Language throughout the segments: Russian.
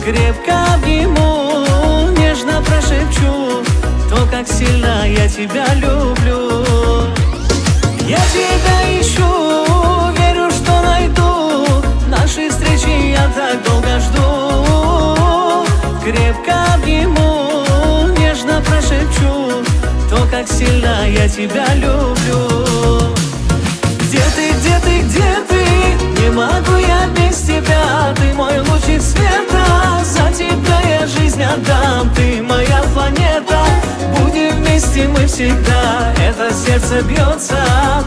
Крепко обниму, нежно прошепчу то, как сильно я тебя люблю. Я тебя ищу, верю, что найду. Нашей встречи я так долго жду. Крепко обниму, нежно прошепчу то, как сильно я тебя люблю. Где ты, где ты, где ты? Не могу я без тебя. Ты мой лучик света, за тебя я жизнь отдам. Ты моя планета, будем вместе мы всегда. Это сердце бьется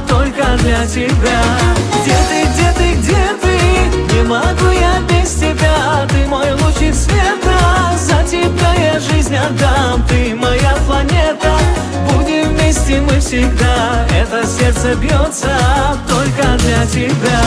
только для тебя. Где ты, где ты, где ты? Не могу я без тебя. Ты мой лучик света, за тебя я жизнь отдам. Ты моя планета, будем вместе мы всегда. Это сердце бьется только для тебя.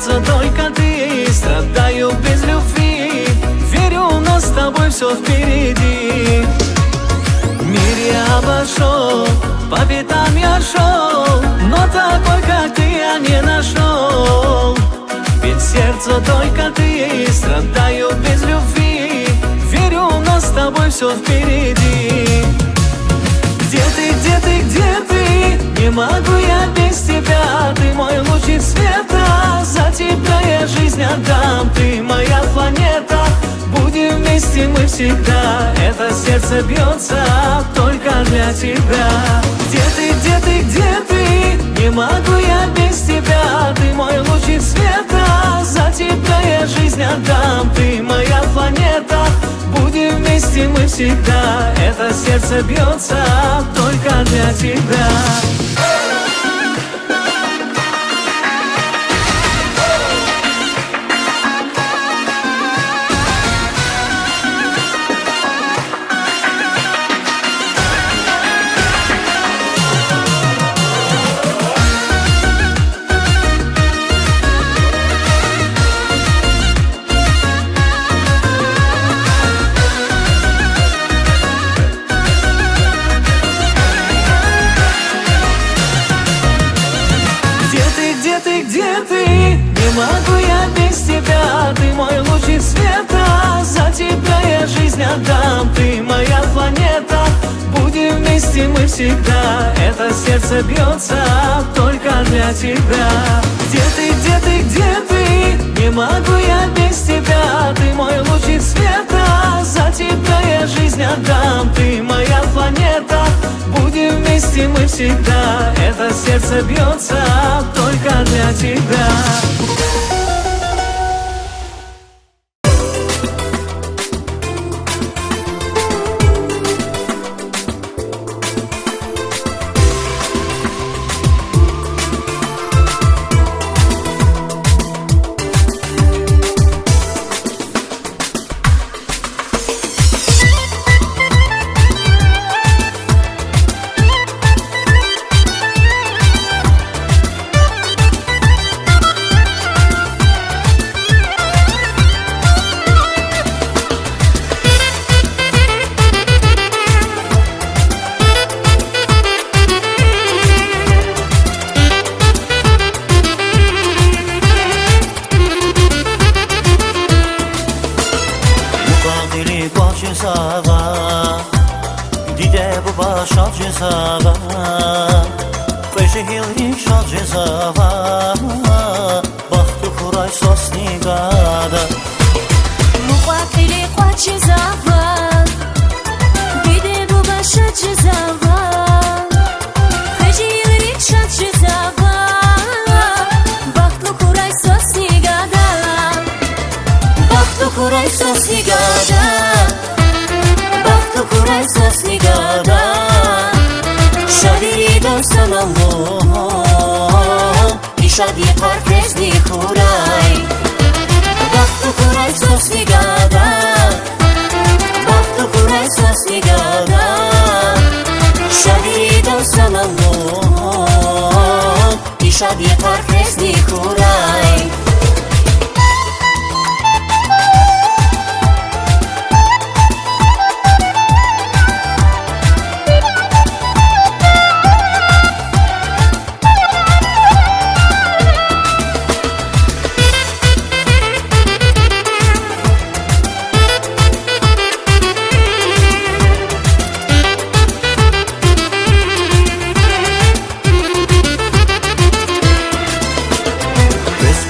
сердце только ты. Страдаю без любви, верю, но с тобой все впереди. Мир я обошел, по пятам я шел, но такой, как ты, я не нашел. Ведь сердце только ты, страдаю без любви. Верю, но с тобой все впереди. Где ты, где ты, где ты? Не могу я без тебя. Ты мой лучик света, за тебя я жизнь отдам. Ты моя планета, будем вместе мы всегда. Это сердце бьется только для тебя. Где ты, где ты, где ты? Не могу я без тебя. Ты мой лучик света, за тебя я жизнь отдам. Ты моя планета, будем вместе мы всегда. Это сердце бьется только для тебя. Где ты? Не могу я без тебя. Ты мой лучик света, за тебя я жизнь отдам. Ты моя планета, будем вместе мы всегда. Это сердце бьется только для тебя. Где ты, где ты, где ты? Не могу я без тебя. Ты мой лучик света, за тебя я жизнь отдам. Ты моя планета, будем вместе мы всегда. Это сердце бьется только для тебя. Didə bu başa cezava Qeşehilrik şal cezava Baxtı kuray sosnigada Muqatili qua cezava Didə bu başa cezava Qeşehilrik şal cezava Baxtı kuray sosnigada Baxtı kuray sosnigada Kuray sosnigada Шавири дорсан Аллах И шади паркезни курай Бахту курай соснигада Бахту курай соснигада Шавири дорсан Аллах И шади паркезни курай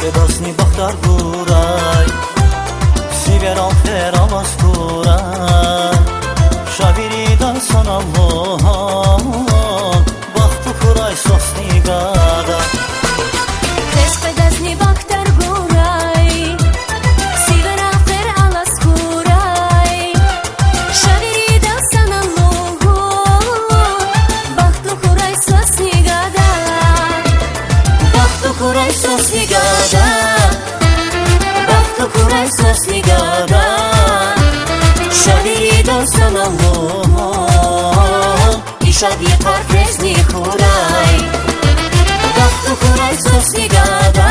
Bedasni baxtar quray Siver alter alas quray Şaviri dansan Allah'an Baxtı kuray sosnigada Bedasni baxtar quray Siver alter alas quray Şaviri dansan Allah'an Baxtı kuray sosnigada Baxtı kuray sosnigada Baxtı kuray sosnigada Şaviri dansan Allah'an I şadi parkrezni kuray Baxtı kuray sosnigada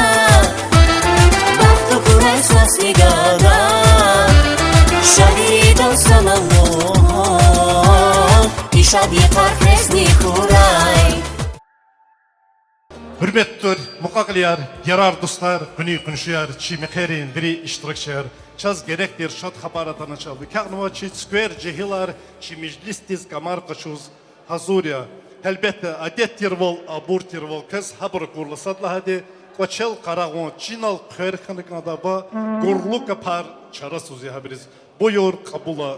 Baxtı kuray sosnigada Şaviri dansan Allah'an I şadi parkrezni kuray Hürmetler, mukakilyar, yarar dostlar, günü günşüyar, çimi kerin, biri iştirakçılar, çaz gerektir şat habaratana çaldı. Kağnıvaçı, skver, cehilar, çimiclistiz, kamar kaçuz, hazurya. Elbette adet tirvol, abur tirvol, kız haber kurlasadla hadi, koçel karagon, çinal kırkınık adaba, gurlu kapar, çarasuz ya haberiz. Buyur kabula.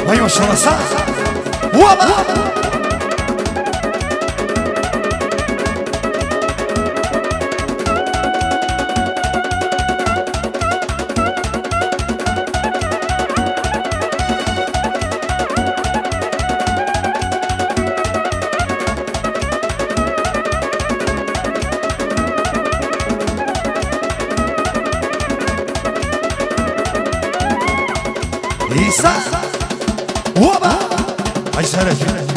Vay maşallah. Valla. İsa. Oba! Ay sana